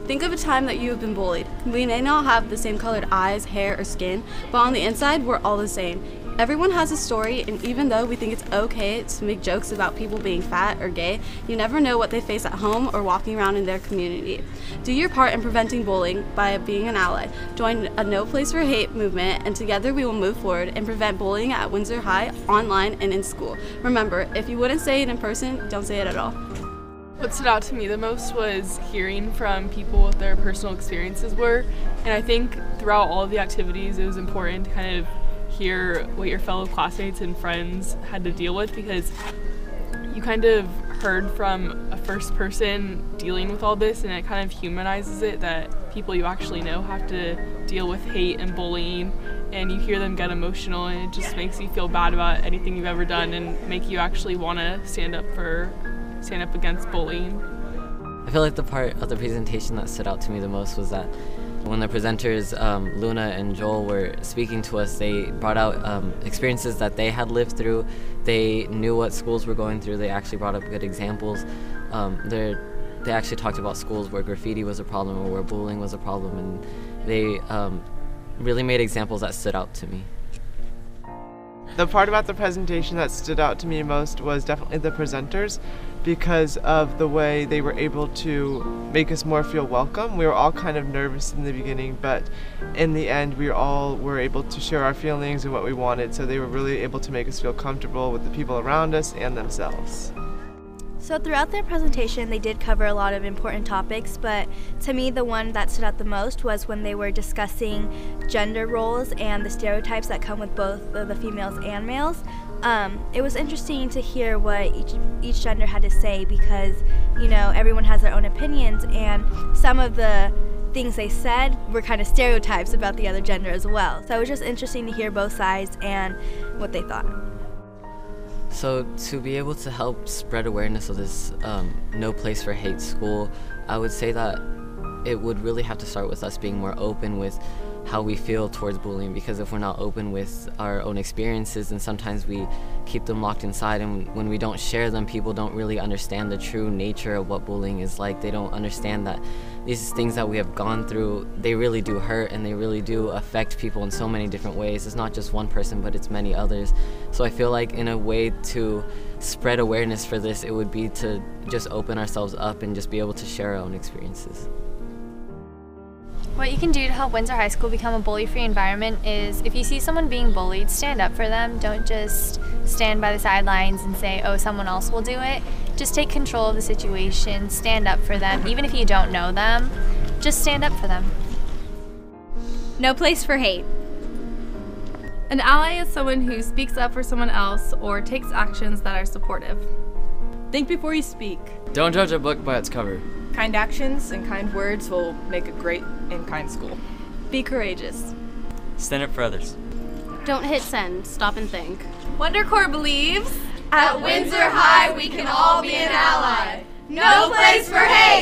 Think of a time that you have been bullied. We may not have the same colored eyes, hair, or skin, but on the inside, we're all the same. Everyone has a story, and even though we think it's okay to make jokes about people being fat or gay, you never know what they face at home or walking around in their community. Do your part in preventing bullying by being an ally. Join a No Place for Hate movement, and together we will move forward and prevent bullying at Windsor High, online, and in school. Remember, if you wouldn't say it in person, don't say it at all. What stood out to me the most was hearing from people what their personal experiences were, and I think throughout all of the activities it was important to kind of hear what your fellow classmates and friends had to deal with, because you kind of heard from a first person dealing with all this, and it kind of humanizes it that people you actually know have to deal with hate and bullying, and you hear them get emotional, and it just makes you feel bad about anything you've ever done and make you actually want to stand up against bullying. I feel like the part of the presentation that stood out to me the most was that when the presenters, Luna and Joel, were speaking to us, they brought out experiences that they had lived through. They knew what schools were going through. They actually brought up good examples. They actually talked about schools where graffiti was a problem or where bullying was a problem, and they really made examples that stood out to me. The part about the presentation that stood out to me most was definitely the presenters, because of the way they were able to make us more feel welcome. We were all kind of nervous in the beginning, but in the end we all were able to share our feelings and what we wanted, so they were really able to make us feel comfortable with the people around us and themselves. So throughout their presentation, they did cover a lot of important topics, but to me the one that stood out the most was when they were discussing gender roles and the stereotypes that come with both the females and males. It was interesting to hear what each gender had to say, because, you know, everyone has their own opinions, and some of the things they said were kind of stereotypes about the other gender as well. So it was just interesting to hear both sides and what they thought. So to be able to help spread awareness of this No Place for Hate school, I would say that it would really have to start with us being more open with how we feel towards bullying, because if we're not open with our own experiences, then sometimes we keep them locked inside, and when we don't share them, people don't really understand the true nature of what bullying is like. They don't understand that these things that we have gone through, they really do hurt, and they really do affect people in so many different ways. It's not just one person, but it's many others. So I feel like in a way to spread awareness for this, it would be to just open ourselves up and just be able to share our own experiences. What you can do to help Windsor High School become a bully-free environment is, if you see someone being bullied, stand up for them. Don't just stand by the sidelines and say, oh, someone else will do it. Just take control of the situation, stand up for them. Even if you don't know them, just stand up for them. No place for hate. An ally is someone who speaks up for someone else or takes actions that are supportive. Think before you speak. Don't judge a book by its cover. Kind actions and kind words will make a great and kind school. Be courageous. Stand up for others. Don't hit send, stop and think. WonderCore believes at Windsor High we can all be an ally. No place for hate!